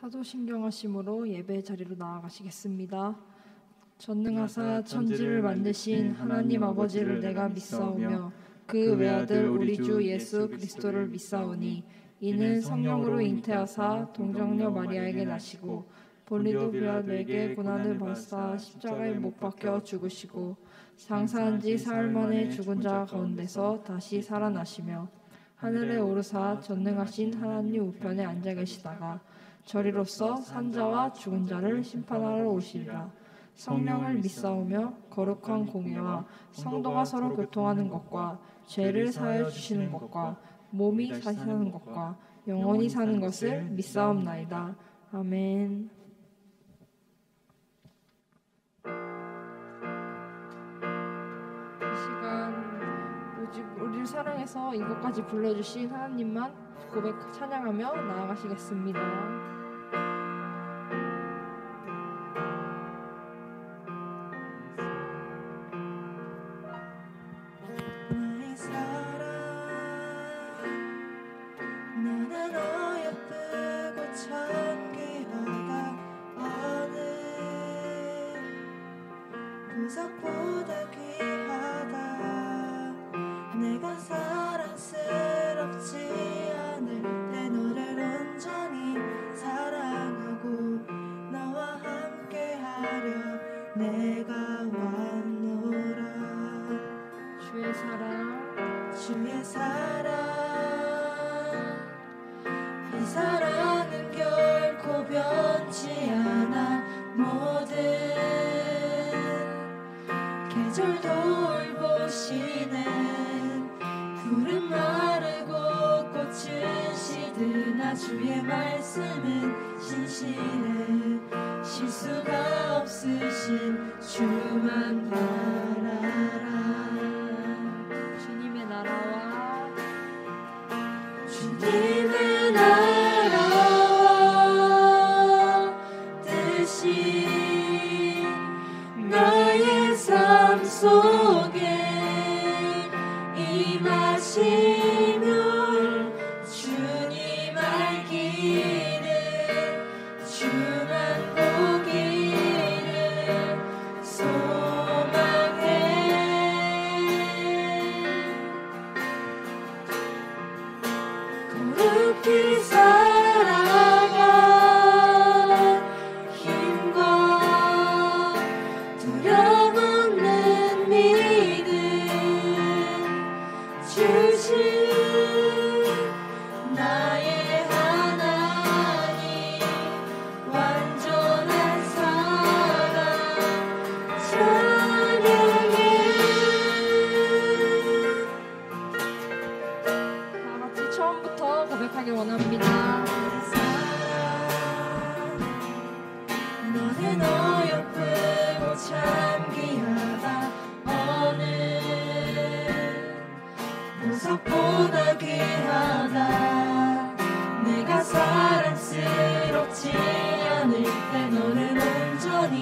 사도신경하심으로 예배 자리로 나아가시겠습니다. 전능하사 천지를 만드신 하나님 아버지를 내가 믿사오며 그 외아들 우리 주 예수 그리스도를 믿사오니 이는 성령으로 잉태하사 동정녀 마리아에게 나시고 본리도 빌라도에게 고난을 받사 십자가에 못 박혀 죽으시고 장사한 지 사흘 만에 죽은 자 가운데서 다시 살아나시며 하늘에 오르사 전능하신 하나님 우편에 앉아 계시다가 저리로서 산자와 죽은 자를 심판하러 오시리라. 성령을 믿사오며 거룩한 공예와 성도가 서로 교통하는 것과 죄를 사하여 주시는 것과 몸이 다시 사는 것과 영원히 사는 것을 믿사옵나이다. 아멘. 이 시간 오직 우리를 사랑해서 이것까지 불러주신 하나님만 고백 찬양하며 나아가시겠습니다. 보석보다 귀하다. 내가 사랑스럽지 않을 때 너를 온전히 사랑하고 너와 함께하려 내가 왔노라. 주의 사랑, 주의 사랑, 이 사랑은 결코 변치 않아. 모든 계절 돌보시네. 푸른 마르고 꽃은 시드나 주의 말씀은 신실해. 실수가 없으신 주만 바라라. 주님의 나라와 주님의 나라와 뜻이 나의 삶 속에 임하시면 주님 알기를 주만 보기를 소망해. 거룩히 살아가 힘과 두려움 없는 믿음 주신 나의 하나님. 완전한 사랑 찬양해. 다 같이 처음부터 고백하길 원합니다. 너는 어여쁘고 참 귀하다. 어느 보석보다 귀하다. 내가 사랑스럽지 않을 때 너는 온전히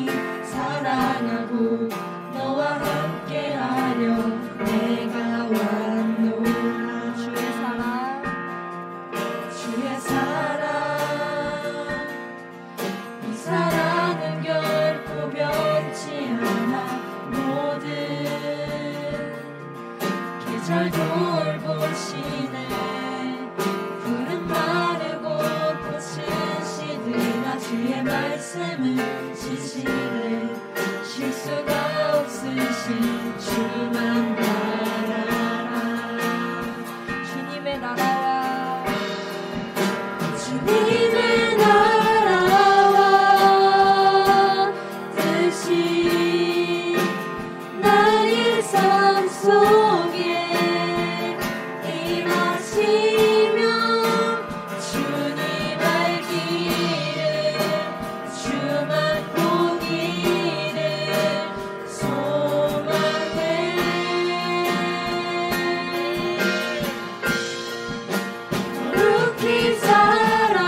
사랑하고 너와 함께하려 내가 왔노라. 주의 사랑, 주의 사랑, 이 사랑은 결코 변치 않아. 모든 계절 돌보시네. 푸른 마르고 꽃은 시드나 주의 말씀은 진실해. 실수가 없으신 주만 바라라. 주님의 나라와 주님의 나라와 뜻이 나의 삶 속에 임하시면 주님 알기를 주만 보기를 소망해. 거룩히 살아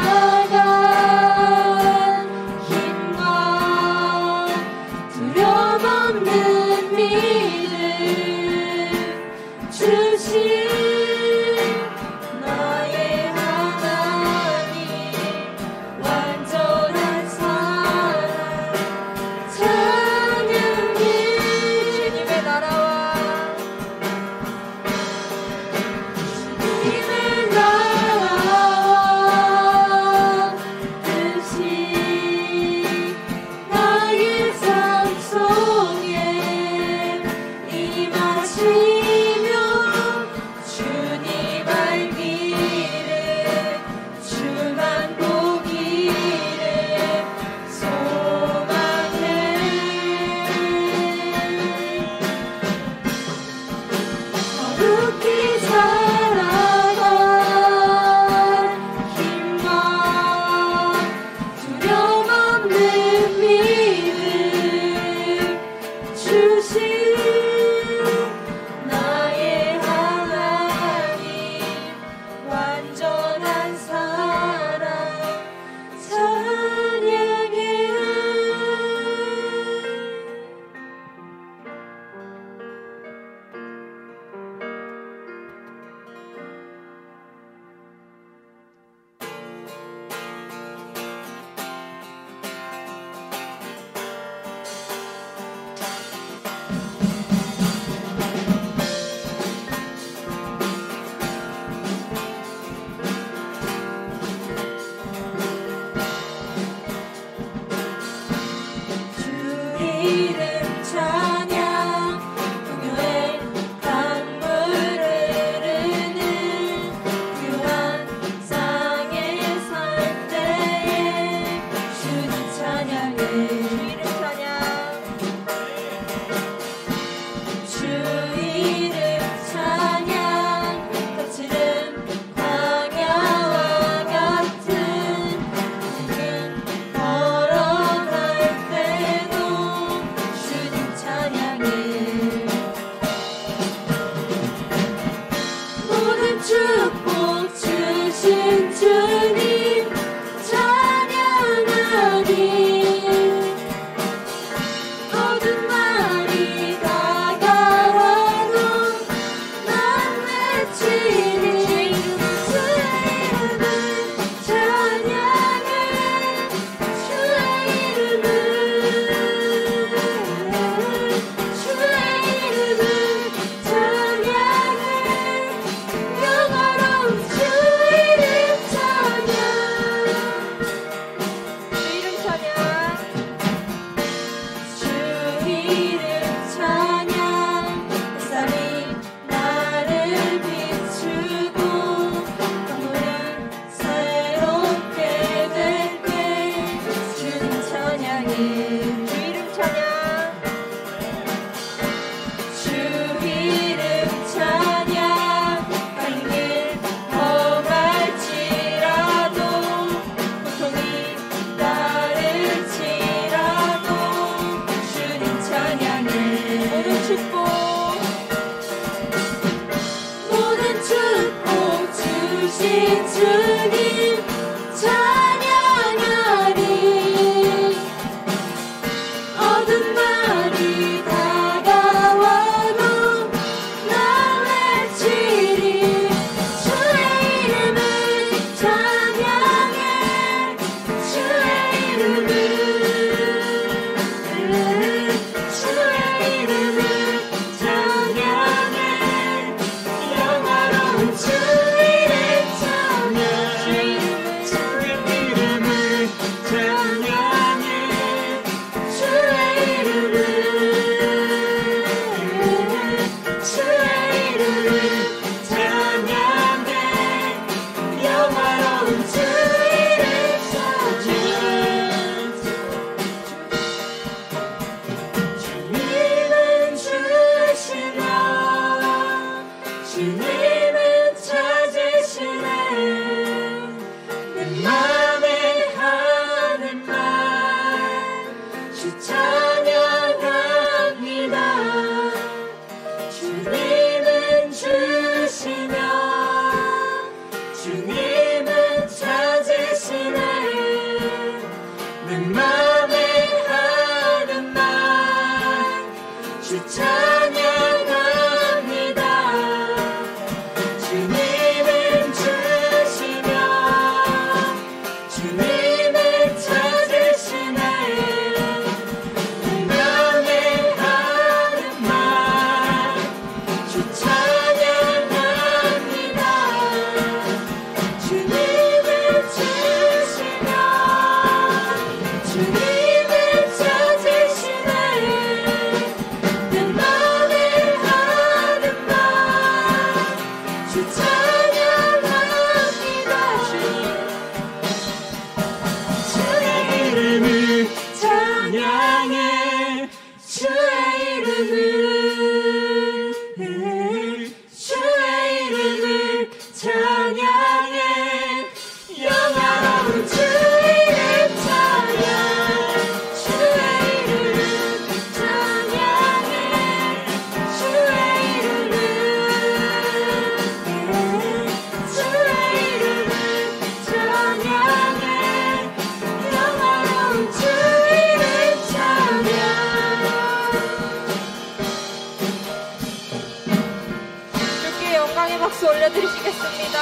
기도하겠습니다.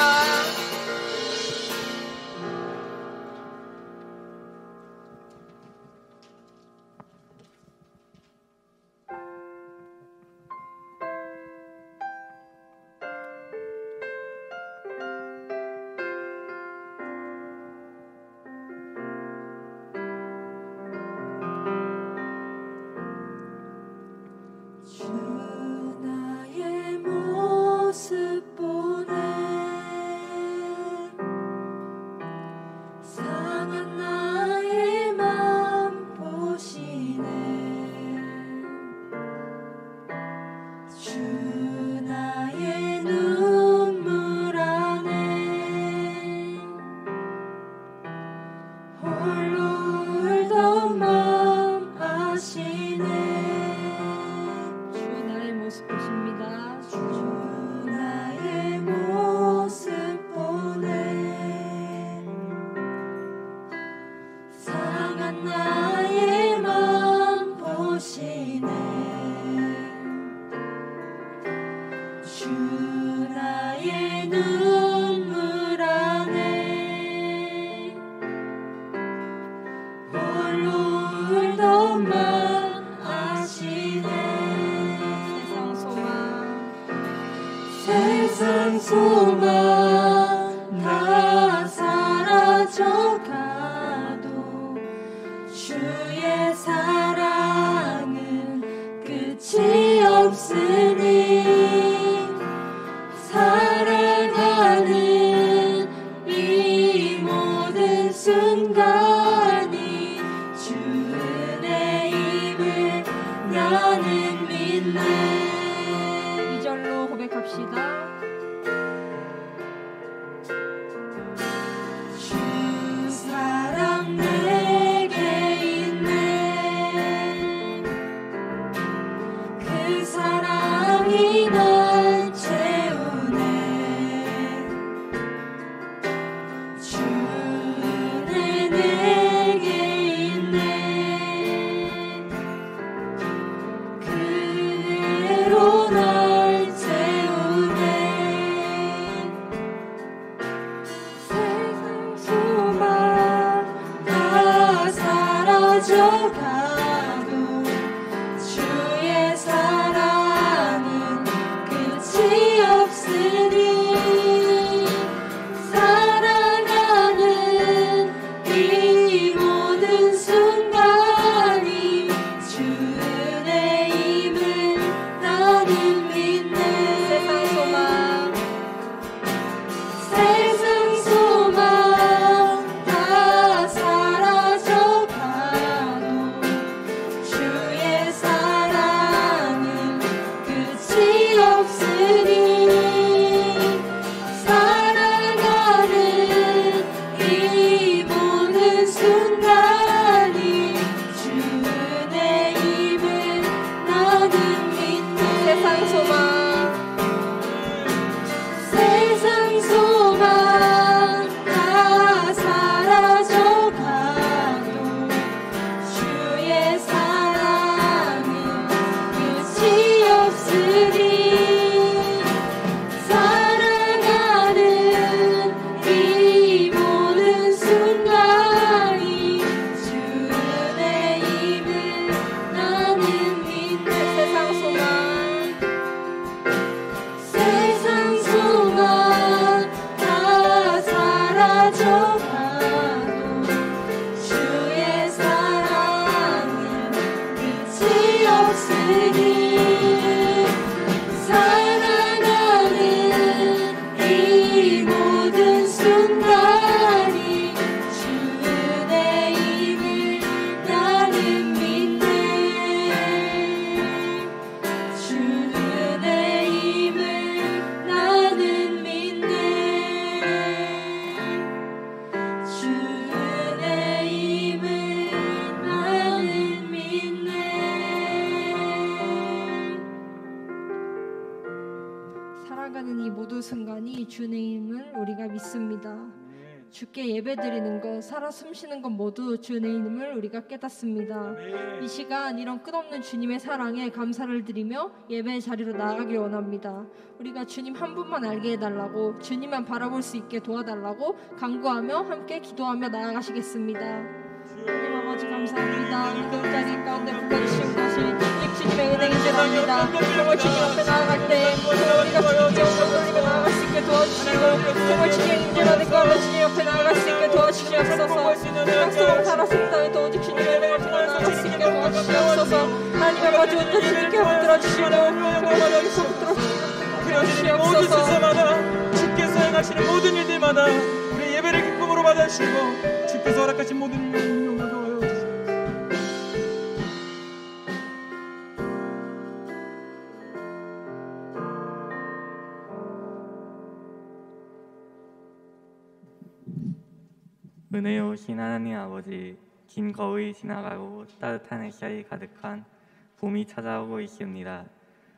주 나의 모습 보네 상한 나의 맘 보시네 주 나의 눈물 안에 홀로 울던 맘 아시네 모습 보십니다. 주 나의 모습 보네 상한 나의 맘 보시네 주 나의 눈물 안에 홀로 울던 맘 아시네 세상 소망 다 사라져가도 주의 사랑은 끝이 없으니 살아가는 이 모든 순간이 주 은혜임을 나는 믿네 고백합시다. 주 사랑 내게 있네 그 사랑이 날 채우네 주 은혜 내게 있네 그 은혜로 날 가도 주의 사랑은 끝이 없으니 살아가는 이 모든 순간이 주 은혜임을 나는 믿네 세상 소망 다 사라져가도 주의 사랑은 끝이 없으니 살아가는 이 모든 순간이 주 은혜임을 나는 믿네 세상 소망 다 사라져가도 주의 사랑은 끝이 없으니 살아가는 이 모든 순간이 주 은혜임을 나는 믿네 세상 소망 다 사라져가도 주의 사랑은 끝이 없으니 살아가는 이 모든 순간이 주 은혜임을 나는 믿네 주 은혜임을 나는 믿네 주 은혜임을 나는 믿네 살아가는 이 모든 순간이 주님을 우리가 믿습니다. 주께 예배드리는 것, 살아 숨쉬는 것 모두 주의 이름을 우리가 깨닫습니다. 이 시간 이런 끝없는 주님의 사랑에 감사를 드리며 예배의 자리로 나아가길 원합니다. 우리가 주님 한 분만 알게 해달라고, 주님만 바라볼 수 있게 도와달라고 간구하며 함께 기도하며 나아가시겠습니다. 하나님 아버지 감사합니다. 이 자리 가운데 부어주신 것이 주님의 은혜인 줄 압니다. 정말 주님 앞에 나아갈 때 우리가 주님께 영광 돌리며 나아갈 수 있게 도와주시고, 정말 주님의 인재라는 걸로 주님 앞에 나아갈 수 있게 도와주시옵소서. 약속은 살았습니다. 또 오직 주님의 은혜를 통해 나아갈 수 있게 도와주시옵소서. 하나님 아버지 온전히 주님께 붙들어 주시고 정말 여기서 붙들어 주시옵소서. 주께서 행하시는 모든 일들마다 우리 예배를 기쁨으로 받아주시고 주께서 허락하신 모든 일을 은혜로우신 하나님 아버지, 긴 거울이 지나가고 따뜻한 햇살이 가득한 봄이 찾아오고 있습니다.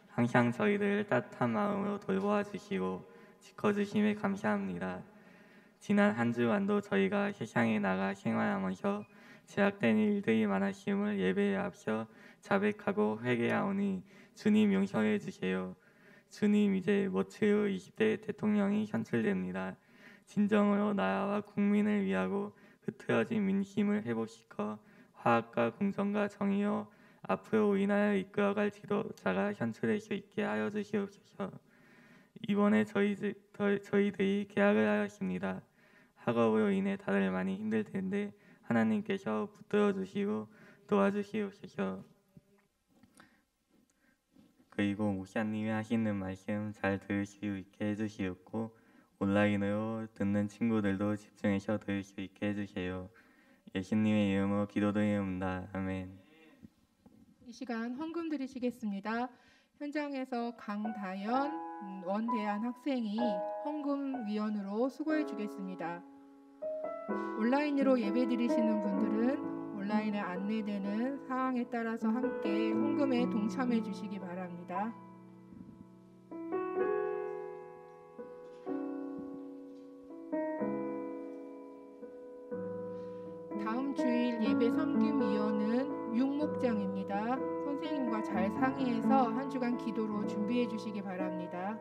항상 저희를 따뜻한 마음으로 돌보아 주시고 지켜주심에 감사합니다. 지난 한 주간도 저희가 세상에 나가 생활하면서 제약된 일들이 많았음을 예배에 앞서 자백하고 회개하오니 주님 용서해 주세요. 주님, 이제 모츠 20대 대통령이 선출됩니다. 진정으로 나라와 국민을 위하고 흐트러진 민심을 회복시켜 화합과 공정과 정의로 앞으로 우리나라를 이끌어갈 지도자가 선출될 수 있게 하여 주시옵소서. 이번에 저희들이 계약을 하였습니다. 학업으로 인해 다들 많이 힘들 텐데 하나님께서 붙들어 주시고 도와주시옵소서. 그리고 목사님이 하시는 말씀 잘 들을 수 있게 해주시옵고 온라인으로 듣는 친구들도 집중해서 들을 수 있게 해주세요. 예수님의 이름으로 기도드립니다. 아멘. 이 시간 헌금 드리시겠습니다. 현장에서 강다연 원대한 학생이 헌금 위원으로 수고해 주겠습니다. 온라인으로 예배 드리시는 분들은 온라인에 안내되는 사항에 따라서 함께 헌금에 동참해 주시기 바랍니다. 다음 주일 예배 섬김위원은 육목장입니다. 선생님과 잘 상의해서 한 주간 기도로 준비해 주시기 바랍니다.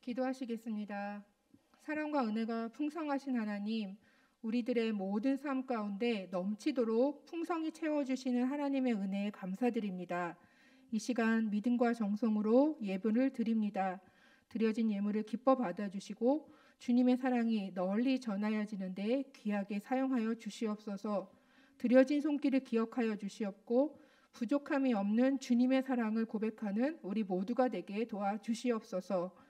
기도하시겠습니다. 사랑과 은혜가 풍성하신 하나님, 우리들의 모든 삶 가운데 넘치도록 풍성히 채워주시는 하나님의 은혜에 감사드립니다. 이 시간 믿음과 정성으로 예배를 드립니다. 드려진 예물을 기뻐 받아주시고 주님의 사랑이 널리 전하여지는데 귀하게 사용하여 주시옵소서. 드려진 손길을 기억하여 주시옵고 부족함이 없는 주님의 사랑을 고백하는 우리 모두가 되게 도와주시옵소서.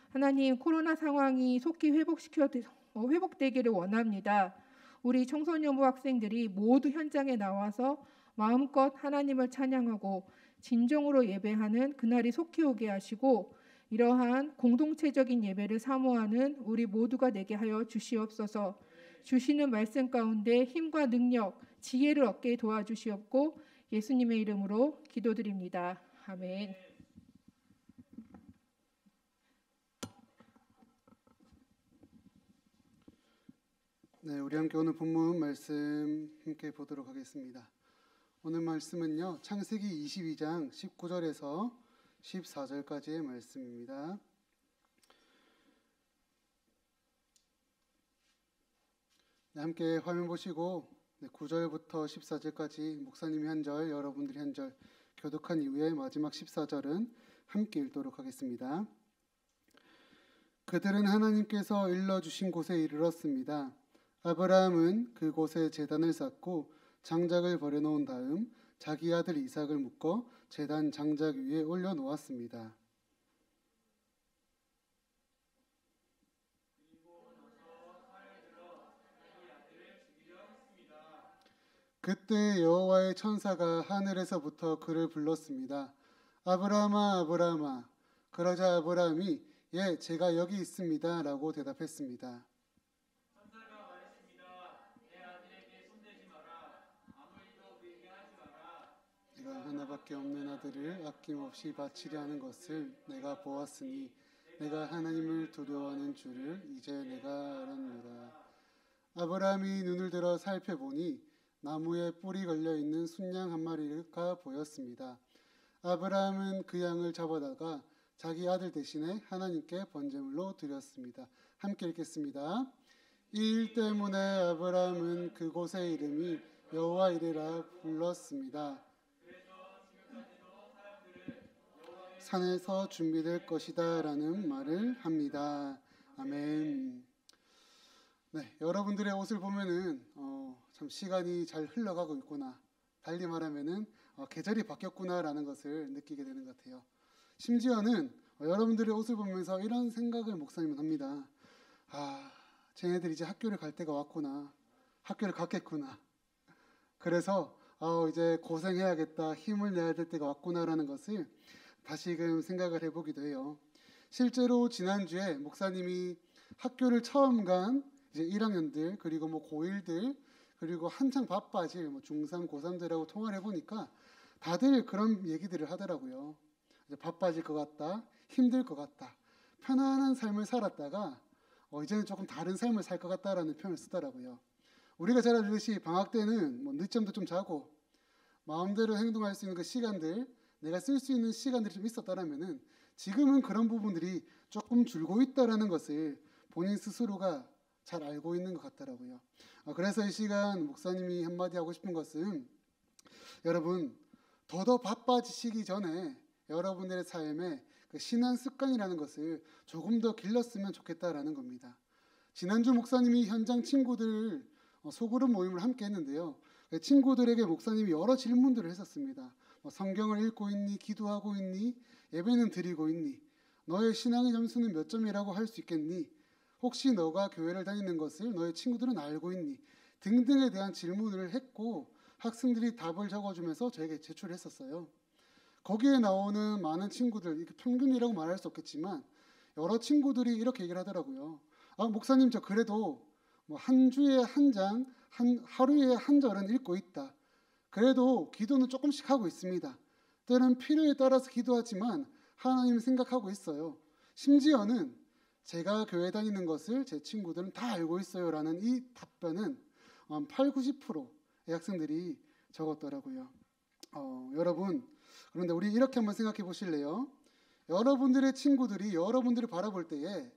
하나님, 코로나 상황이 속히 회복되기를 원합니다. 우리 청소년부 학생들이 모두 현장에 나와서 마음껏 하나님을 찬양하고 진정으로 예배하는 그날이 속히 오게 하시고 이러한 공동체적인 예배를 사모하는 우리 모두가 되게 하여 주시옵소서. 주시는 말씀 가운데 힘과 능력, 지혜를 얻게 도와주시옵고 예수님의 이름으로 기도드립니다. 아멘. 네, 우리 함께 오늘 본문 말씀 함께 보도록 하겠습니다. 오늘 말씀은요, 창세기 22장 19절에서 14절까지의 말씀입니다. 네, 함께 화면 보시고 9절부터 14절까지 목사님이 한 절, 여러분들이 한 절 교독한 이후에 마지막 14절은 함께 읽도록 하겠습니다. 그들은 하나님께서 일러주신 곳에 이르렀습니다. 아브라함은 그곳에 제단을 쌓고 장작을 버려놓은 다음 자기 아들 이삭을 묶어 제단 장작 위에 올려놓았습니다. 그때 여호와의 천사가 하늘에서부터 그를 불렀습니다. 아브라함아, 아브라함아. 그러자 아브라함이 예, 제가 여기 있습니다 라고 대답했습니다. 내가 하나밖에 없는 아들을 아낌없이 바치려 하는 것을 내가 보았으니 내가 하나님을 두려워하는 줄을 이제 내가 알았노라. 아브라함이 눈을 들어 살펴보니 나무에 뿔이 걸려있는 순양 한 마리가 보였습니다. 아브라함은 그 양을 잡아다가 자기 아들 대신에 하나님께 번제물로 드렸습니다. 함께 읽겠습니다. 이 일 때문에 아브라함은 그곳의 이름이 여호와 이레라 불렀습니다. 산에서 준비될 것이다 라는 말을 합니다. 아멘. 네, 여러분들의 옷을 보면은 참 시간이 잘 흘러가고 있구나, 달리 말하면은 계절이 바뀌었구나 라는 것을 느끼게 되는 것 같아요. 심지어는 여러분들의 옷을 보면서 이런 생각을 목사님은 합니다. 쟤네들 이제 학교를 갈 때가 왔구나, 학교를 갔겠구나, 그래서 이제 고생해야겠다, 힘을 내야 될 때가 왔구나 라는 것을 다시금 생각을 해보기도 해요. 실제로 지난주에 목사님이 학교를 처음 간 이제 1학년들, 그리고 고1들, 그리고 한창 바빠질 중3, 고3들하고 통화를 해보니까 다들 그런 얘기들을 하더라고요. 이제 바빠질 것 같다, 힘들 것 같다, 편안한 삶을 살았다가 이제는 조금 다른 삶을 살 것 같다라는 표현을 쓰더라고요. 우리가 잘 알듯이 방학 때는 늦잠도 좀 자고 마음대로 행동할 수 있는 그 시간들, 내가 쓸 수 있는 시간들이 좀 있었다라면은 지금은 그런 부분들이 조금 줄고 있다라는 것을 본인 스스로가 잘 알고 있는 것 같더라고요. 그래서 이 시간 목사님이 한마디 하고 싶은 것은, 여러분 더 바빠지시기 전에 여러분들의 삶에 그 신앙 습관이라는 것을 조금 더 길렀으면 좋겠다라는 겁니다. 지난주 목사님이 현장 친구들 소그룹 모임을 함께 했는데요. 친구들에게 목사님이 여러 질문들을 했었습니다. 성경을 읽고 있니? 기도하고 있니? 예배는 드리고 있니? 너의 신앙의 점수는 몇 점이라고 할 수 있겠니? 혹시 너가 교회를 다니는 것을 너의 친구들은 알고 있니? 등등에 대한 질문을 했고 학생들이 답을 적어주면서 저에게 제출했었어요. 거기에 나오는 많은 친구들, 평균이라고 말할 수 없겠지만 여러 친구들이 이렇게 얘기를 하더라고요. 목사님, 저 그래도 한 주에 한 장, 하루에 한 절은 읽고 있다. 그래도 기도는 조금씩 하고 있습니다. 때는 필요에 따라서 기도하지만 하나님 생각하고 있어요. 심지어는 제가 교회 다니는 것을 제 친구들은 다 알고 있어요 라는 이 답변은 80-90%의 학생들이 적었더라고요. 여러분, 그런데 우리 이렇게 한번 생각해 보실래요? 여러분들의 친구들이 여러분들을 바라볼 때에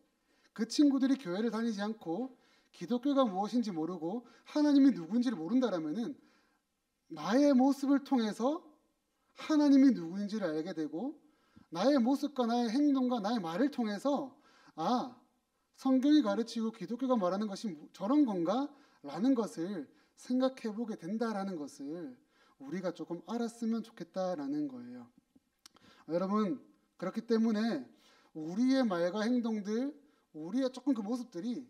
그 친구들이 교회를 다니지 않고 기독교가 무엇인지 모르고 하나님이 누구인지를 모른다라면은 나의 모습을 통해서 하나님이 누구인지를 알게 되고, 나의 모습과 나의 행동과 나의 말을 통해서 성경이 가르치고 기독교가 말하는 것이 저런 건가? 라는 것을 생각해 보게 된다라는 것을 우리가 조금 알았으면 좋겠다라는 거예요. 여러분, 그렇기 때문에 우리의 말과 행동들, 우리의 조금 그 모습들이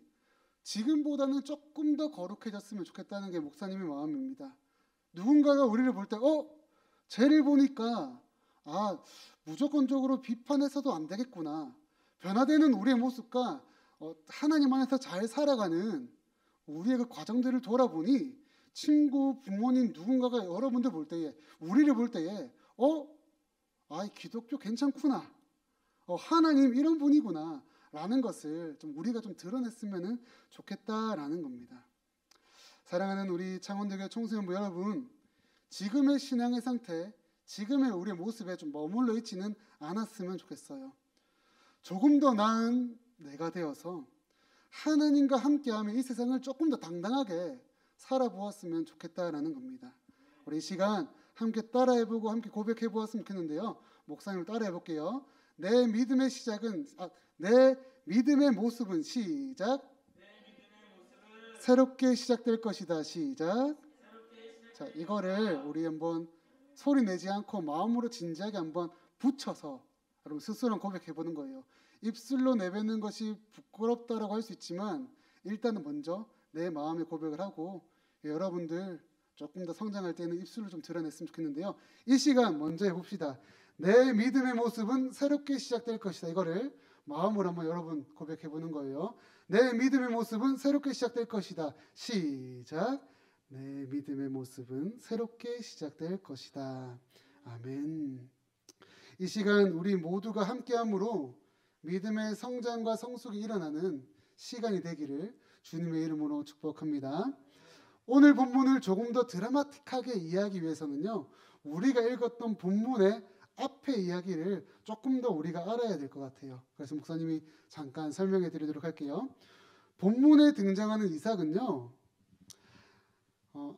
지금보다는 조금 더 거룩해졌으면 좋겠다는 게 목사님의 마음입니다. 누군가가 우리를 볼 때 쟤를 보니까 무조건적으로 비판해서도 안 되겠구나, 변화되는 우리의 모습과 하나님 안에서 잘 살아가는 우리의 그 과정들을 돌아보니 친구, 부모님, 누군가가 여러분들 볼 때에, 우리를 볼 때에 기독교 괜찮구나, 하나님 이런 분이구나 라는 것을 좀 우리가 좀 드러냈으면 좋겠다라는 겁니다. 사랑하는 우리 창원대교회 청소년부 여러분, 지금의 신앙의 상태, 지금의 우리의 모습에 좀 머물러 있지는 않았으면 좋겠어요. 조금 더 나은 내가 되어서 하나님과 함께하며 이 세상을 조금 더 당당하게 살아보았으면 좋겠다라는 겁니다. 우리 이 시간 함께 따라해보고 함께 고백해보았으면 좋겠는데요. 목사님을 따라해볼게요. 내 믿음의 모습은 시작. 새롭게 시작될 것이다. 시작. 자, 이거를 우리 한번 소리 내지 않고 마음으로 진지하게 한번 붙여서 여러분 스스로 고백해보는 거예요. 입술로 내뱉는 것이 부끄럽다라고 할 수 있지만 일단은 먼저 내 마음의 고백을 하고, 여러분들 조금 더 성장할 때는 입술로 좀 드러냈으면 좋겠는데요. 이 시간 먼저 해봅시다. 내 믿음의 모습은 새롭게 시작될 것이다. 이거를 마음으로 한번 여러분 고백해 보는 거예요. 내 믿음의 모습은 새롭게 시작될 것이다. 시작. 내 믿음의 모습은 새롭게 시작될 것이다. 아멘. 이 시간 우리 모두가 함께함으로 믿음의 성장과 성숙이 일어나는 시간이 되기를 주님의 이름으로 축복합니다. 오늘 본문을 조금 더 드라마틱하게 이해하기 위해서는요, 우리가 읽었던 본문의 앞의 이야기를 조금 더 우리가 알아야 될 것 같아요. 그래서 목사님이 잠깐 설명해 드리도록 할게요. 본문에 등장하는 이삭은요,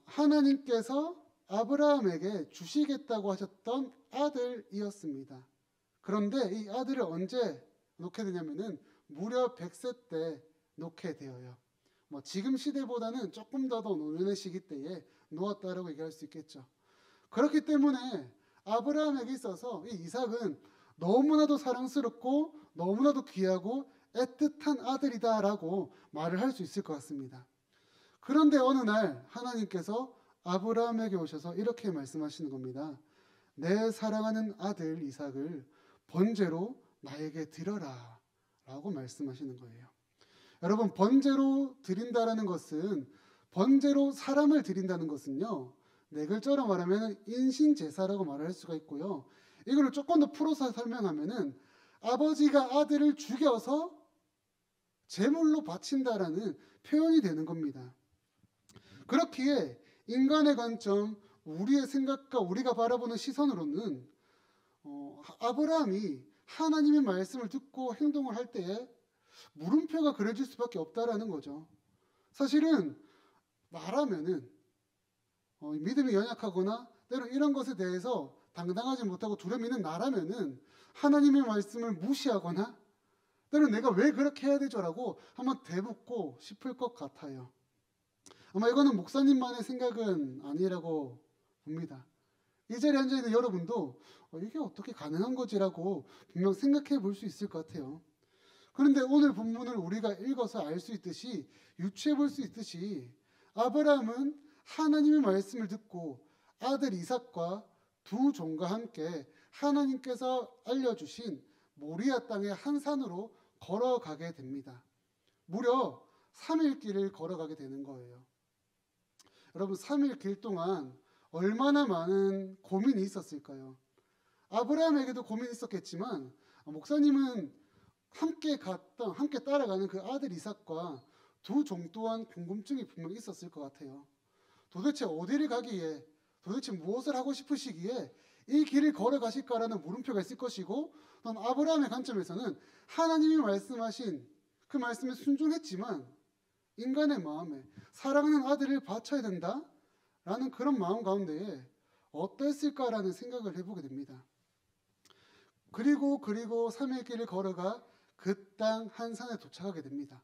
하나님께서 아브라함에게 주시겠다고 하셨던 아들이었습니다. 그런데 이 아들을 언제 놓게 되냐면은 무려 100세 때 놓게 되어요. 지금 시대보다는 조금 더 노년의 시기 때에 놓았다라고 얘기할 수 있겠죠. 그렇기 때문에 아브라함에게 있어서 이 이삭은 너무나도 사랑스럽고 너무나도 귀하고 애틋한 아들이다라고 말을 할 수 있을 것 같습니다. 그런데 어느 날 하나님께서 아브라함에게 오셔서 이렇게 말씀하시는 겁니다. 내 사랑하는 아들 이삭을 번제로 나에게 드려라 라고 말씀하시는 거예요. 여러분, 번제로 드린다라는 것은, 번제로 사람을 드린다는 것은요, 네 글자로 말하면 인신제사라고 말할 수가 있고요. 이걸 조금 더 풀어서 설명하면은 아버지가 아들을 죽여서 제물로 바친다라는 표현이 되는 겁니다. 그렇기에 인간의 관점, 우리의 생각과 우리가 바라보는 시선으로는 아브라함이 하나님의 말씀을 듣고 행동을 할 때에 물음표가 그려질 수밖에 없다라는 거죠. 사실은 말하면은 믿음이 연약하거나 때로 이런 것에 대해서 당당하지 못하고 두려움있는 나라면은 하나님의 말씀을 무시하거나 때로 내가 왜 그렇게 해야 되죠라고 한번 대묻고 싶을 것 같아요. 아마 이거는 목사님만의 생각은 아니라고 봅니다. 이 자리에 앉아있는 여러분도 이게 어떻게 가능한 거지라고 분명 생각해 볼 수 있을 것 같아요. 그런데 오늘 본문을 우리가 읽어서 알 수 있듯이, 유추해 볼 수 있듯이, 아브라함은 하나님의 말씀을 듣고 아들 이삭과 두 종과 함께 하나님께서 알려주신 모리아 땅의 한 산으로 걸어가게 됩니다. 무려 3일 길을 걸어가게 되는 거예요. 여러분, 3일 길 동안 얼마나 많은 고민이 있었을까요? 아브라함에게도 고민이 있었겠지만, 목사님은 함께 따라가는 그 아들 이삭과 두 종 또한 궁금증이 분명 있었을 것 같아요. 도대체 어디를 가기에, 도대체 무엇을 하고 싶으시기에 이 길을 걸어가실까라는 물음표가 있을 것이고, 또 아브라함의 관점에서는 하나님이 말씀하신 그 말씀에 순종했지만 인간의 마음에 사랑하는 아들을 바쳐야 된다라는 그런 마음 가운데에 어떠했을까라는 생각을 해보게 됩니다. 그리고 3일 길을 걸어가 그 땅 한 산에 도착하게 됩니다.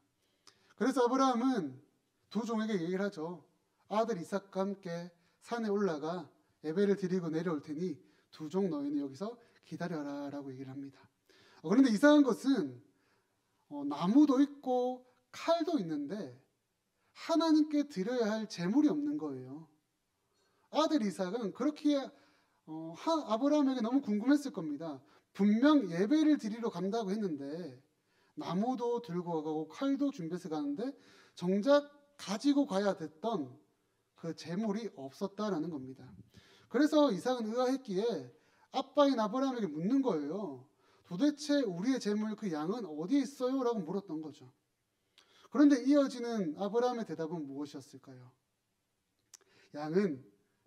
그래서 아브라함은 두 종에게 얘기를 하죠. 아들 이삭과 함께 산에 올라가 예배를 드리고 내려올 테니 두 종 너희는 여기서 기다려라 라고 얘기를 합니다. 그런데 이상한 것은 나무도 있고 칼도 있는데 하나님께 드려야 할 제물이 없는 거예요. 아들 이삭은 그렇게 아브라함에게 너무 궁금했을 겁니다. 분명 예배를 드리러 간다고 했는데 나무도 들고 가고 칼도 준비해서 가는데 정작 가지고 가야 됐던 그 제물이 없었다라는 겁니다. 그래서 이삭은 의아했기에 아빠인 아브라함에게 묻는 거예요. 도대체 우리의 제물 그 양은 어디에 있어요? 라고 물었던 거죠. 그런데 이어지는 아브라함의 대답은 무엇이었을까요? 양은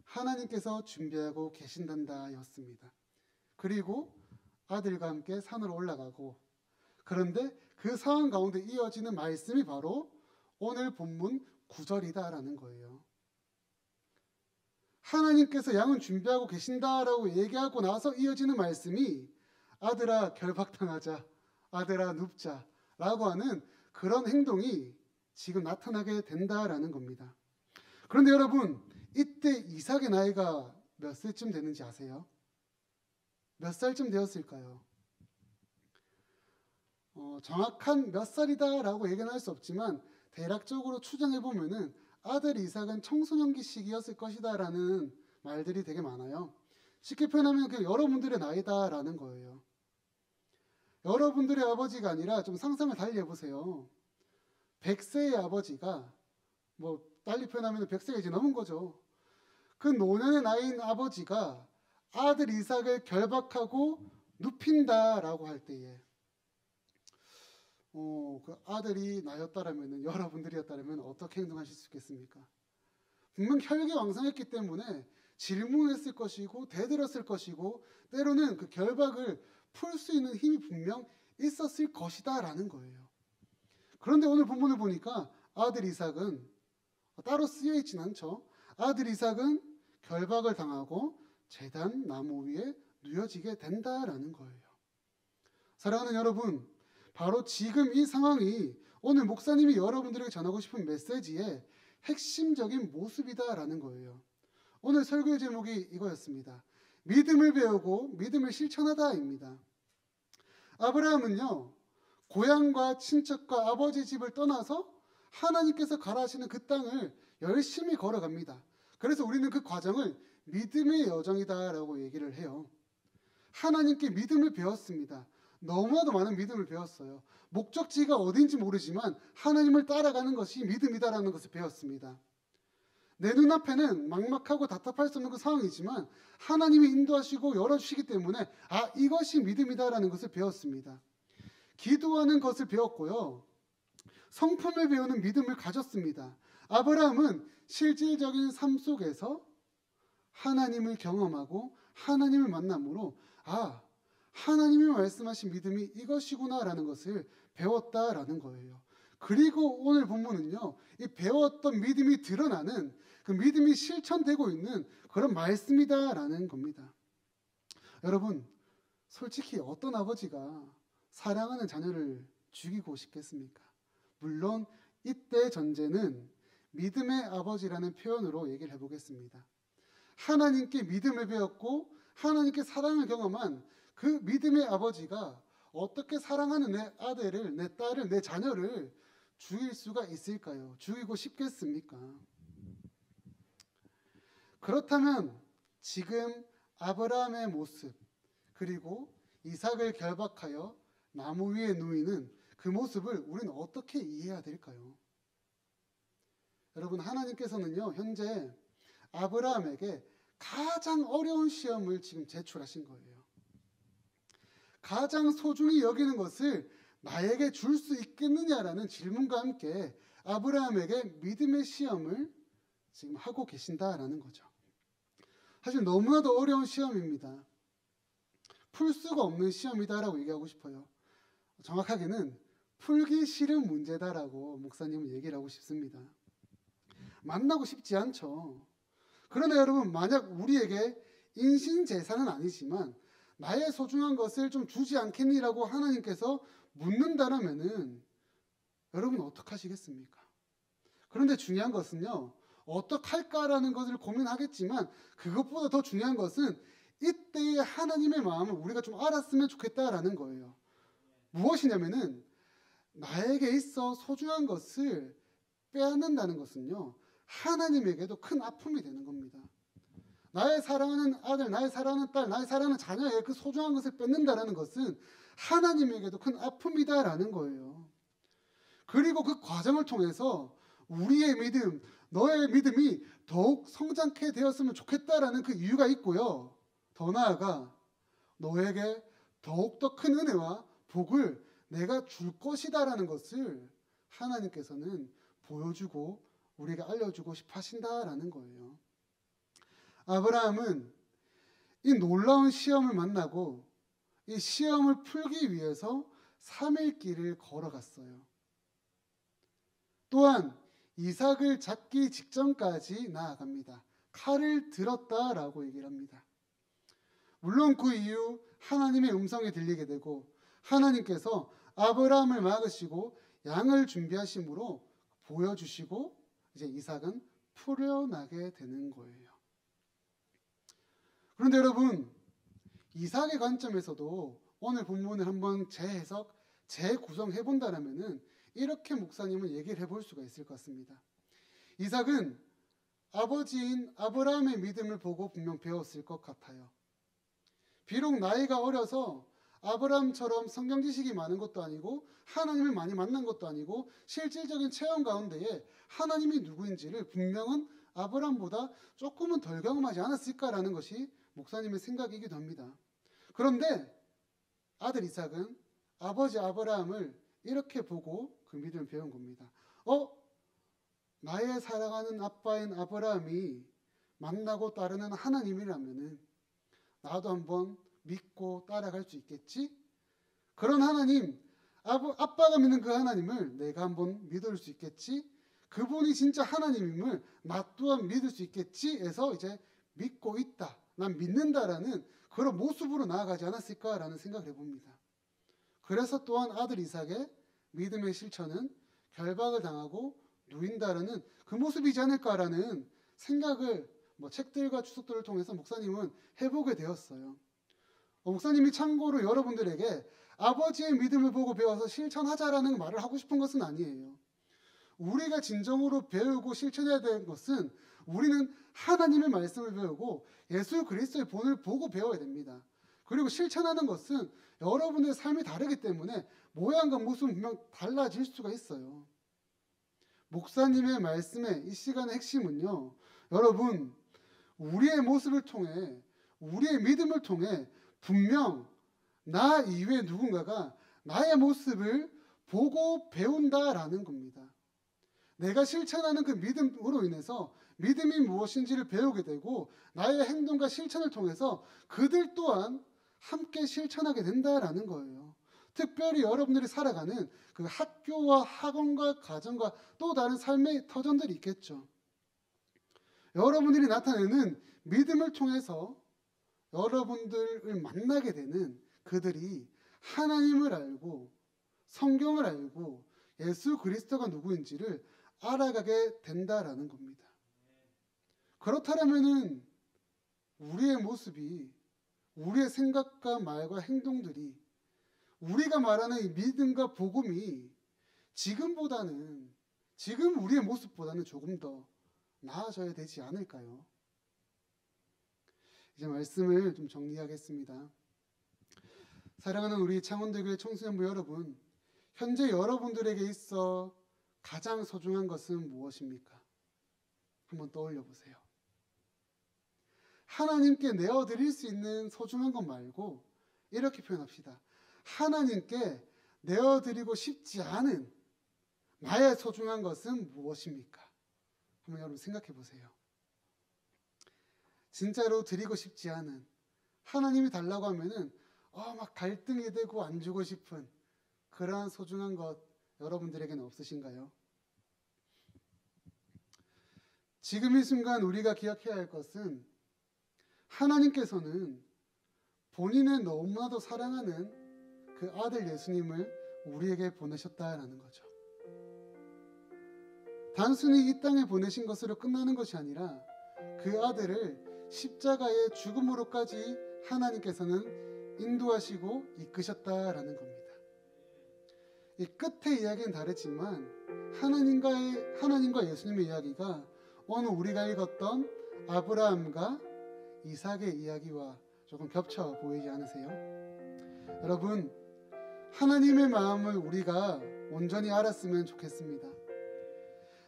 하나님께서 준비하고 계신단다 였습니다. 그리고 아들과 함께 산으로 올라가고, 그런데 그 상황 가운데 이어지는 말씀이 바로 오늘 본문 9절이다라는 거예요. 하나님께서 양은 준비하고 계신다라고 얘기하고 나서 이어지는 말씀이 아들아 결박당하자, 아들아 눕자 라고 하는 그런 행동이 지금 나타나게 된다라는 겁니다. 그런데 여러분, 이때 이삭의 나이가 몇 살쯤 되는지 아세요? 몇 살쯤 되었을까요? 정확한 몇 살이다라고 얘기는 할 수 없지만 대략적으로 추정해보면은 아들 이삭은 청소년기 시기였을 것이다라는 말들이 되게 많아요. 쉽게 표현하면 그냥 여러분들의 나이다라는 거예요. 여러분들의 아버지가 아니라 좀 상상을 달리 해보세요. 100세의 아버지가, 뭐 달리 표현하면 100세가 이제 넘은 거죠. 그 노년의 나이인 아버지가 아들 이삭을 결박하고 눕힌다라고 할 때에 그 아들이 나였다라면, 여러분들이었다라면 어떻게 행동하실 수 있겠습니까? 분명 혈기왕성했기 때문에 질문했을 것이고 대들었을 것이고 때로는 그 결박을 풀 수 있는 힘이 분명 있었을 것이다 라는 거예요. 그런데 오늘 본문을 보니까 아들 이삭은 따로 쓰여 있진 않죠. 아들 이삭은 결박을 당하고 제단 나무 위에 누워지게 된다라는 거예요. 사랑하는 여러분, 바로 지금 이 상황이 오늘 목사님이 여러분들에게 전하고 싶은 메시지의 핵심적인 모습이다라는 거예요. 오늘 설교의 제목이 이거였습니다. 믿음을 배우고 믿음을 실천하다입니다. 아브라함은요, 고향과 친척과 아버지 집을 떠나서 하나님께서 가라 하시는 그 땅을 열심히 걸어갑니다. 그래서 우리는 그 과정을 믿음의 여정이다라고 얘기를 해요. 하나님께 믿음을 배웠습니다. 너무나도 많은 믿음을 배웠어요. 목적지가 어딘지 모르지만 하나님을 따라가는 것이 믿음이다라는 것을 배웠습니다. 내 눈앞에는 막막하고 답답할 수 없는 그 상황이지만 하나님이 인도하시고 열어주시기 때문에 이것이 믿음이다라는 것을 배웠습니다. 기도하는 것을 배웠고요. 성품을 배우는 믿음을 가졌습니다. 아브라함은 실질적인 삶 속에서 하나님을 경험하고 하나님을 만남으로 하나님이 말씀하신 믿음이 이것이구나라는 것을 배웠다라는 거예요. 그리고 오늘 본문은요, 이 배웠던 믿음이 드러나는 그 믿음이 실천되고 있는 그런 말씀이다라는 겁니다. 여러분, 솔직히 어떤 아버지가 사랑하는 자녀를 죽이고 싶겠습니까? 물론 이때 전제는 믿음의 아버지라는 표현으로 얘기를 해보겠습니다. 하나님께 믿음을 배웠고 하나님께 사랑을 경험한 그 믿음의 아버지가 어떻게 사랑하는 내 아들을, 내 딸을, 내 자녀를 죽일 수가 있을까요? 죽이고 싶겠습니까? 그렇다면 지금 아브라함의 모습, 그리고 이삭을 결박하여 나무 위에 누이는 그 모습을 우리는 어떻게 이해해야 될까요? 여러분, 하나님께서는요, 현재 아브라함에게 가장 어려운 시험을 지금 제출하신 거예요. 가장 소중히 여기는 것을 나에게 줄 수 있겠느냐라는 질문과 함께 아브라함에게 믿음의 시험을 지금 하고 계신다라는 거죠. 사실 너무나도 어려운 시험입니다. 풀 수가 없는 시험이다라고 얘기하고 싶어요. 정확하게는 풀기 싫은 문제다라고 목사님은 얘기를 하고 싶습니다. 만나고 싶지 않죠. 그러나 여러분, 만약 우리에게 인신재산은 아니지만 나의 소중한 것을 좀 주지 않겠니라고 하나님께서 묻는다라면은 여러분 어떻게 하시겠습니까? 그런데 중요한 것은요, 어떡할까라는 것을 고민하겠지만 그것보다 더 중요한 것은 이때의 하나님의 마음을 우리가 좀 알았으면 좋겠다라는 거예요. 무엇이냐면은 나에게 있어 소중한 것을 빼앗는다는 것은요, 하나님에게도 큰 아픔이 되는 겁니다. 나의 사랑하는 아들, 나의 사랑하는 딸, 나의 사랑하는 자녀의 그 소중한 것을 뺏는다라는 것은 하나님에게도 큰 아픔이다라는 거예요. 그리고 그 과정을 통해서 우리의 믿음, 너의 믿음이 더욱 성장케 되었으면 좋겠다라는 그 이유가 있고요. 더 나아가 너에게 더욱더 큰 은혜와 복을 내가 줄 것이다라는 것을 하나님께서는 보여주고 우리에게 알려주고 싶어 하신다라는 거예요. 아브라함은 이 놀라운 시험을 만나고 이 시험을 풀기 위해서 3일 길을 걸어갔어요. 또한 이삭을 잡기 직전까지 나아갑니다. 칼을 들었다라고 얘기를 합니다. 물론 그 이후 하나님의 음성이 들리게 되고 하나님께서 아브라함을 막으시고 양을 준비하심으로 보여주시고 이제 이삭은 풀어나게 되는 거예요. 그런데 여러분, 이삭의 관점에서도 오늘 본문을 한번 재해석, 재구성해 본다라면은 이렇게 목사님은 얘기를 해볼 수가 있을 것 같습니다. 이삭은 아버지인 아브라함의 믿음을 보고 분명 배웠을 것 같아요. 비록 나이가 어려서 아브라함처럼 성경 지식이 많은 것도 아니고 하나님을 많이 만난 것도 아니고 실질적인 체험 가운데에 하나님이 누구인지를 분명은 아브라함보다 조금은 덜 경험하지 않았을까라는 것이 목사님의 생각이기도 합니다. 그런데 아들 이삭은 아버지 아브라함을 이렇게 보고 그 믿음을 배운 겁니다. 나의 사랑하는 아빠인 아브라함이 만나고 따르는 하나님이라면은 나도 한번 믿고 따라갈 수 있겠지? 그런 하나님, 아빠가 믿는 그 하나님을 내가 한번 믿을 수 있겠지? 그분이 진짜 하나님임을 나 또한 믿을 수 있겠지? 해서 이제 믿고 있다, 난 믿는다라는 그런 모습으로 나아가지 않았을까라는 생각을 해봅니다. 그래서 또한 아들 이삭의 믿음의 실천은 결박을 당하고 누인다라는 그 모습이지 않을까라는 생각을 책들과 추석들을 통해서 목사님은 해보게 되었어요. 목사님이 참고로 여러분들에게 아버지의 믿음을 보고 배워서 실천하자라는 말을 하고 싶은 것은 아니에요. 우리가 진정으로 배우고 실천해야 되는 것은 우리는 하나님의 말씀을 배우고 예수 그리스도의 본을 보고 배워야 됩니다. 그리고 실천하는 것은 여러분의 삶이 다르기 때문에 모양과 모습은 분명 달라질 수가 있어요. 목사님의 말씀의 이 시간의 핵심은요, 여러분, 우리의 모습을 통해, 우리의 믿음을 통해 분명 나 이외에 누군가가 나의 모습을 보고 배운다라는 겁니다. 내가 실천하는 그 믿음으로 인해서 믿음이 무엇인지를 배우게 되고 나의 행동과 실천을 통해서 그들 또한 함께 실천하게 된다라는 거예요. 특별히 여러분들이 살아가는 그 학교와 학원과 가정과 또 다른 삶의 터전들이 있겠죠. 여러분들이 나타내는 믿음을 통해서 여러분들을 만나게 되는 그들이 하나님을 알고 성경을 알고 예수 그리스도가 누구인지를 알아가게 된다라는 겁니다. 그렇다면은 우리의 모습이, 우리의 생각과 말과 행동들이, 우리가 말하는 이 믿음과 복음이 지금 우리의 모습보다는 조금 더 나아져야 되지 않을까요? 이제 말씀을 좀 정리하겠습니다. 사랑하는 우리 창원대교회 청소년부 여러분, 현재 여러분들에게 있어 가장 소중한 것은 무엇입니까? 한번 떠올려 보세요. 하나님께 내어드릴 수 있는 소중한 것 말고 이렇게 표현합시다. 하나님께 내어드리고 싶지 않은 나의 소중한 것은 무엇입니까? 한번 여러분 생각해 보세요. 진짜로 드리고 싶지 않은, 하나님이 달라고 하면은 막 갈등이 되고 안 주고 싶은 그러한 소중한 것 여러분들에게는 없으신가요? 지금 이 순간 우리가 기억해야 할 것은 하나님께서는 본인의 너무나도 사랑하는 그 아들 예수님을 우리에게 보내셨다라는 거죠. 단순히 이 땅에 보내신 것으로 끝나는 것이 아니라 그 아들을 십자가의 죽음으로까지 하나님께서는 인도하시고 이끄셨다라는 겁니다. 이 끝의 이야기는 다르지만 하나님과 예수님의 이야기가 오늘 우리가 읽었던 아브라함과 이삭의 이야기와 조금 겹쳐 보이지 않으세요? 여러분, 하나님의 마음을 우리가 온전히 알았으면 좋겠습니다.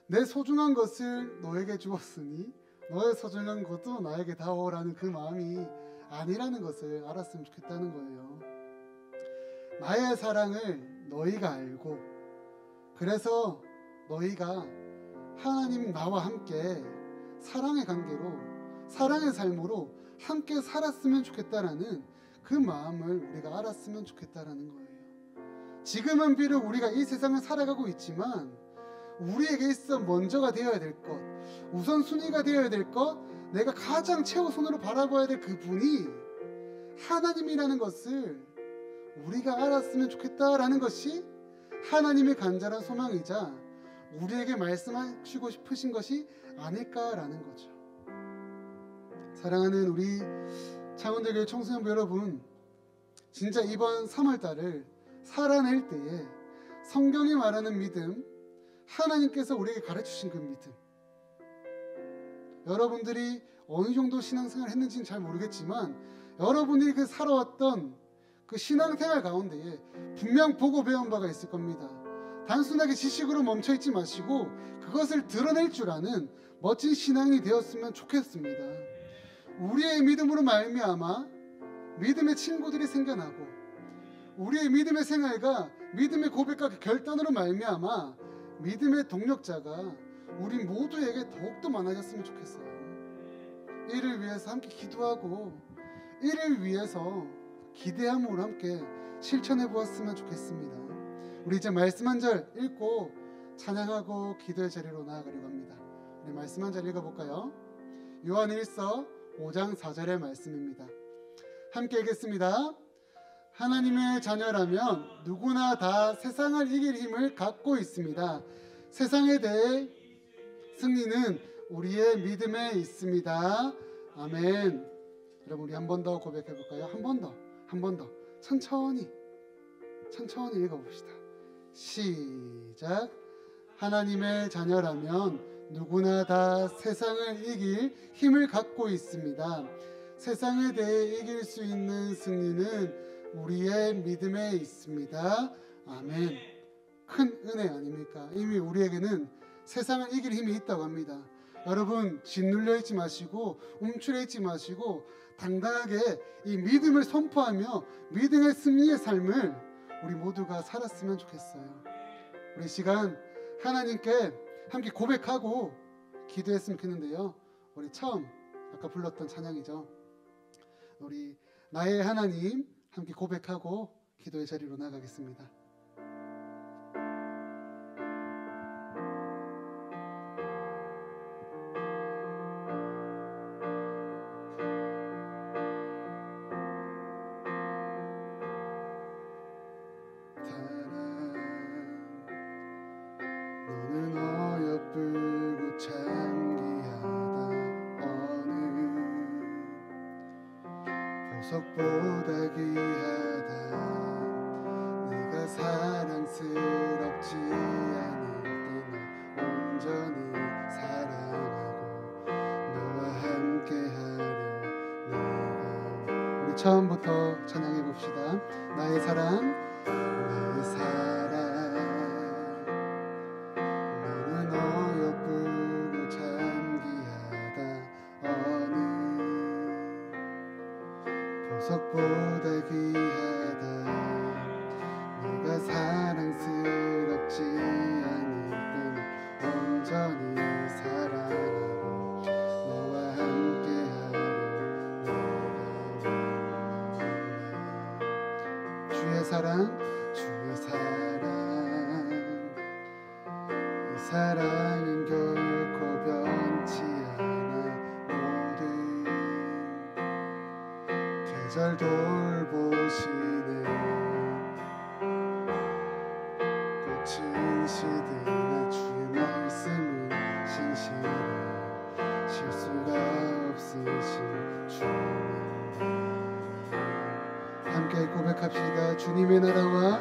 내 소중한 것을 너에게 주었으니 너의 소중한 것도 나에게 다오라는 그 마음이 아니라는 것을 알았으면 좋겠다는 거예요. 나의 사랑을 너희가 알고, 그래서 너희가 하나님 나와 함께 사랑의 관계로, 사랑의 삶으로 함께 살았으면 좋겠다라는 그 마음을 우리가 알았으면 좋겠다라는 거예요. 지금은 비록 우리가 이 세상을 살아가고 있지만 우리에게 있어 먼저가 되어야 될 것, 우선순위가 되어야 될 것, 내가 가장 최우선으로 바라봐야 될 그분이 하나님이라는 것을 우리가 알았으면 좋겠다라는 것이 하나님의 간절한 소망이자 우리에게 말씀하시고 싶으신 것이 아닐까라는 거죠. 사랑하는 우리 창원대교회 청소년부 여러분, 진짜 이번 3월달을 살아낼 때에 성경이 말하는 믿음, 하나님께서 우리에게 가르치신 그 믿음, 여러분들이 어느 정도 신앙생활을 했는지는 잘 모르겠지만 여러분이 그 살아왔던 그 신앙생활 가운데에 분명 보고 배운 바가 있을 겁니다. 단순하게 지식으로 멈춰있지 마시고 그것을 드러낼 줄 아는 멋진 신앙이 되었으면 좋겠습니다. 우리의 믿음으로 말미암아 믿음의 친구들이 생겨나고 우리의 믿음의 생활과 믿음의 고백과 결단으로 말미암아 믿음의 동력자가 우리 모두에게 더욱더 많아졌으면 좋겠어요. 이를 위해서 함께 기도하고 이를 위해서 기대함으로 함께 실천해 보았으면 좋겠습니다. 우리 이제 말씀 한 절 읽고 찬양하고 기도의 자리로 나아가려고 합니다. 우리 말씀 한 절 읽어볼까요? 요한일서 5장 4절의 말씀입니다. 함께 읽겠습니다. 하나님의 자녀라면 누구나 다 세상을 이길 힘을 갖고 있습니다. 세상에 대해 승리는 우리의 믿음에 있습니다. 아멘. 여러분 우리 한 번 더 고백해 볼까요? 한 번 더 천천히 읽어봅시다. 시작. 하나님의 자녀라면 누구나 다 세상을 이길 힘을 갖고 있습니다. 세상에 대해 이길 수 있는 승리는 우리의 믿음에 있습니다. 아멘. 큰 은혜 아닙니까? 이미 우리에게는 세상을 이길 힘이 있다고 합니다. 여러분 짓눌려 있지 마시고 움츠려 있지 마시고 당당하게 이 믿음을 선포하며 믿음의 승리의 삶을 우리 모두가 살았으면 좋겠어요. 우리 시간 하나님께 함께 고백하고 기도했으면 좋겠는데요. 우리 처음 아까 불렀던 찬양이죠. 우리 나의 하나님 함께 고백하고 기도의 자리로 나가겠습니다. 너는 어여쁘고 참기하다 어느 보석보다 귀하다 네가 사랑스럽지 않을 때 온전히 사랑하고 너와 함께하려 내가 우리 처음부터 찬양해 봅시다. 나의 사랑 나의 사랑 너는 어여쁘고 참기하다 어느 보석보다 귀하다 네가 사랑스럽지 않을 땐 온전히 사랑하고 너와 함께하려 내가 원하네. 주의 사랑 이 사랑은 결코 변치 않아 모든 계절 돌보시네 꽃은 시드나 주의 말씀은 신실해 실수가 없으신 주님 함께 고백합시다. 주님의 나라와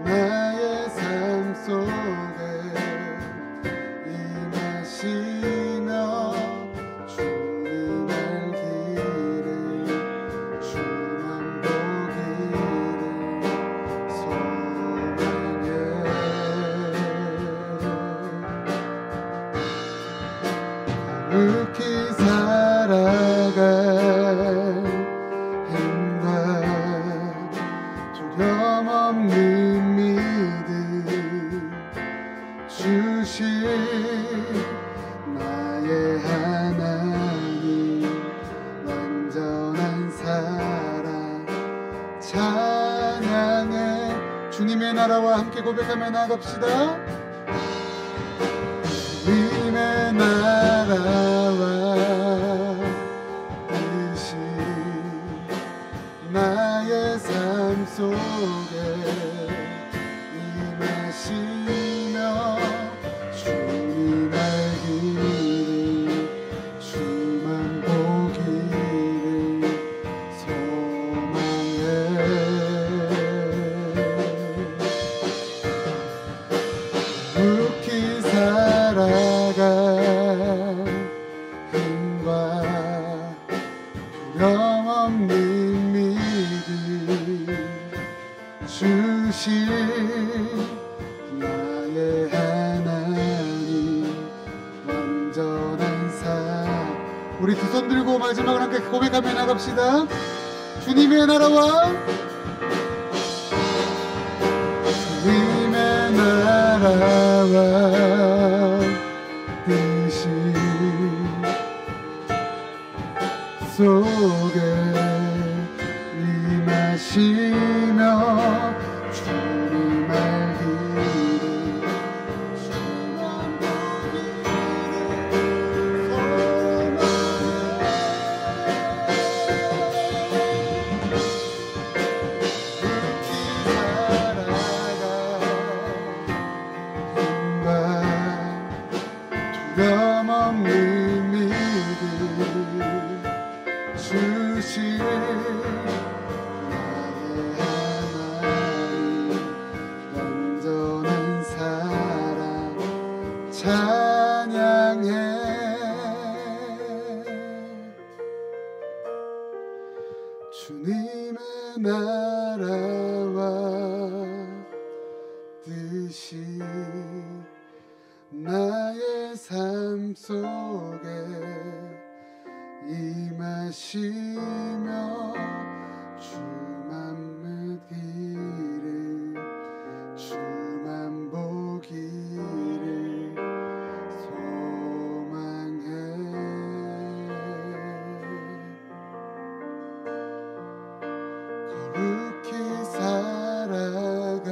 나의 삶 속에 임하시며 주님 알기를 주만 보기를 소망해 거룩히 살아갈 힘과 두려움 없는 믿음 주실 나의 하나님 완전한 사랑 찬양해 주님의 나라와 함께 고백하며 나갑시다. 주님의 나라와 뜻이 나의 삶 속에 임하시며 주님 알기를 주만 보기를 소망해 힘과 두려움없는 믿음 주실 나의 하나님 완전한 삶. 우리 두 손 들고 마지막으로 함께 고백하며 나갑시다. 주님의 나라와 주님의 나라와 뜻이 속에 임하시며 주님 알기를 주만 보기를 두려움없는 믿음 주실 나의 하나님 완전한 사랑 찬양해. 주님의 나라와 뜻이 나의 삶 속에 임하시며 주만 믿기를 주만 보기를 소망해. 거룩히 살아가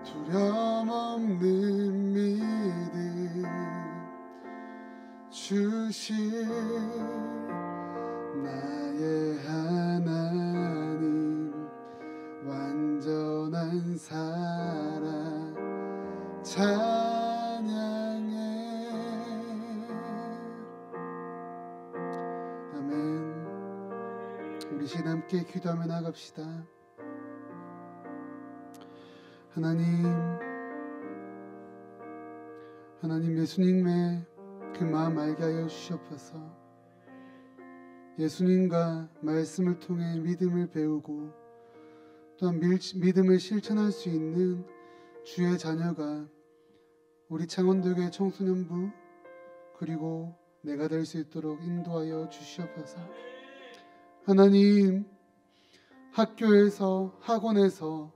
두려움없는 믿음 주실 나의 하나님 완전한 사랑 찬양해. 아멘. 우리 시간 함께 기도하며 나갑시다. 하나님 예수님의 그 마음 알게 하여 주시옵소서. 예수님과 말씀을 통해 믿음을 배우고 또한 믿음을 실천할 수 있는 주의 자녀가 우리 창원교회 청소년부 그리고 내가 될 수 있도록 인도하여 주시옵소서. 하나님, 학교에서, 학원에서,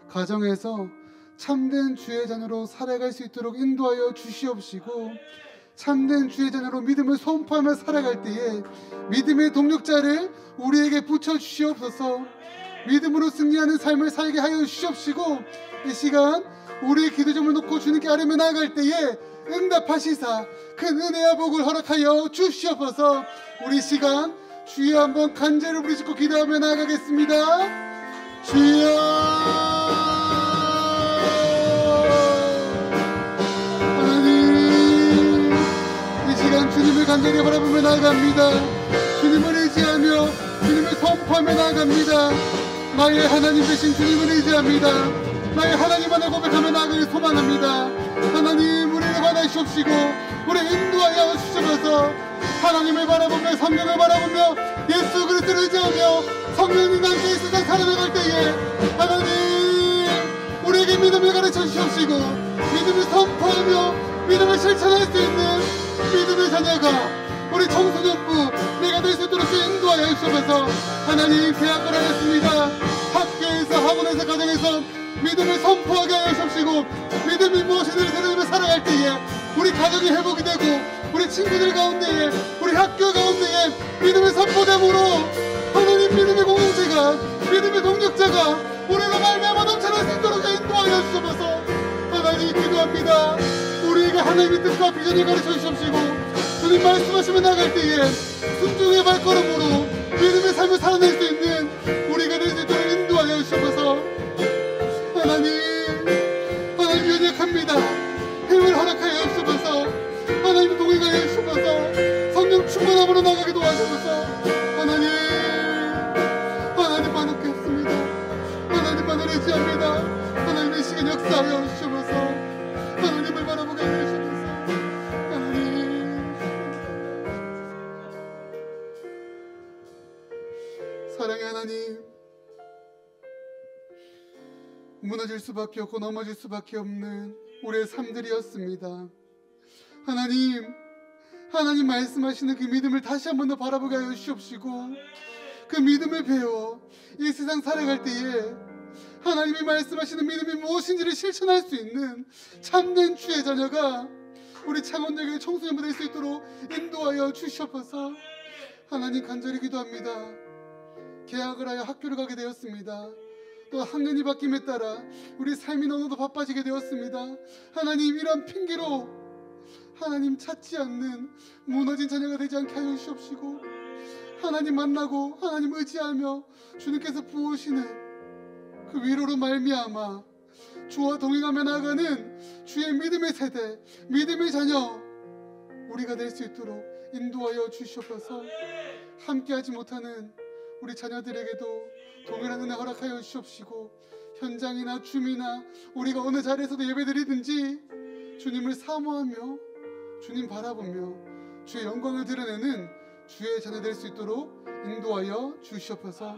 가정에서 참된 주의 자녀로 살아갈 수 있도록 인도하여 주시옵시고, 참된 주의 자녀로 믿음을 선포하며 살아갈 때에 믿음의 동력자를 우리에게 붙여주시옵소서. 믿음으로 승리하는 삶을 살게 하여 주시옵시고, 이 시간 우리의 기도점을 놓고 주님께 아뢰며 나아갈 때에 응답하시사 큰 은혜와 복을 허락하여 주시옵소서. 우리 시간 주여 한번 간절히 부르짖고 기도하며 나아가겠습니다. 주여, 하나님, 이 시간 주님을 간절히 바라보며 나아갑니다. 주님을 의지하며 주님을 선포하며 나아갑니다. 나의 하나님 되신 주님을 의지합니다. 나의 하나님 안에 고백하며 나아가길 소망합니다. 하나님, 우리를 받아주시옵시고 우리 인도하여 주시옵소서. 하나님을 바라보며 성령을 바라보며 예수 그리스도를 의지하며 성령님과 함께 이 세상 살아나갈 때에 하나님, 우리에게 믿음을 가르쳐 주시옵시고 믿음을 선포하며 믿음을 실천할 수 있는 믿음의 자녀가 우리 청소년부 내가 될 수 있도록 인도하여 주시옵소서. 하나님, 계약을 하였습니다. 학교에서, 학원에서, 가정에서 믿음을 선포하게 하여 주시옵시고 믿음이 무엇인지를 새로우며 살아갈 때에 우리 가정이 회복이 되고 우리 친구들 가운데에 우리 학교 가운데에 믿음의 선포됨으로 하나님, 믿음의 공동체가, 믿음의 동력자가 우리가 말미암아 넘쳐날 수 있도록 인도하여 주시옵소서. 하나님, 기도합니다. 우리에게 하나님의 뜻과 비전을 가르쳐 주시옵시고 주님 말씀하시며 나갈 때에 순종의 발걸음으로 믿음의 삶을 살아낼 수 있는 우리가 될 수 있도록 인도하여 주시옵소서. 하나님, 하나님 연약합니다. 힘을 허락하여 주시옵소서. 하나님 동행하여 주시옵소서. 성령 충만함으로 나가게 도와주옵소서. 하나님, 하나님만 얻겠습니다. 하나님만을 의지합니다. 하나님의 시간 역사하여 주시옵소서. 하나님을 바라보게 하여 주시옵소서. 무너질 수밖에 없고 넘어질 수밖에 없는 우리의 삶들이었습니다. 하나님 말씀하시는 그 믿음을 다시 한 번 더 바라보게 하여 주시옵시고, 그 믿음을 배워 이 세상 살아갈 때에 하나님이 말씀하시는 믿음이 무엇인지를 실천할 수 있는 참된 주의 자녀가 우리 창원역의 청소년부 될 수 있도록 인도하여 주시옵소서. 하나님 간절히 기도합니다. 개학을 하여 학교를 가게 되었습니다. 또 학년이 바뀜에 따라 우리 삶이 너무도 바빠지게 되었습니다. 하나님, 이런 핑계로 하나님 찾지 않는 무너진 자녀가 되지 않게 하여 주시옵시고, 하나님 만나고 하나님 의지하며 주님께서 부으시는 그 위로로 말미암아 주와 동행하며 나아가는 주의 믿음의 세대, 믿음의 자녀 우리가 될 수 있도록 인도하여 주시옵소서. 함께하지 못하는 우리 자녀들에게도 동일한 은혜 허락하여 주시옵시고, 현장이나 줌이나 우리가 어느 자리에서도 예배드리든지 주님을 사모하며 주님 바라보며 주의 영광을 드러내는 주의 자녀 될 수 있도록 인도하여 주시옵소서.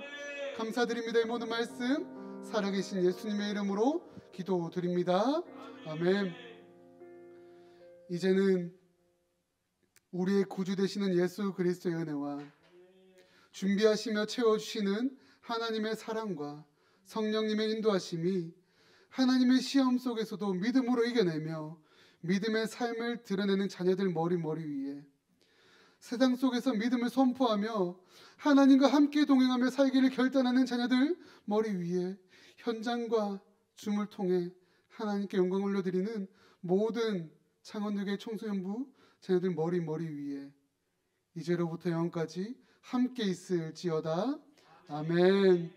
감사드립니다. 이 모든 말씀 살아계신 예수님의 이름으로 기도드립니다. 아멘. 이제는 우리의 구주 되시는 예수 그리스도의 은혜와 준비하시며 채워주시는 하나님의 사랑과 성령님의 인도하심이 하나님의 시험 속에서도 믿음으로 이겨내며 믿음의 삶을 드러내는 자녀들 머리 위에, 세상 속에서 믿음을 선포하며 하나님과 함께 동행하며 살기를 결단하는 자녀들 머리 위에, 현장과 줌을 통해 하나님께 영광을 올려드리는 모든 창원역의 청소년부 자녀들 머리 위에 이제로부터 영원까지 함께 있을지어다. 아멘.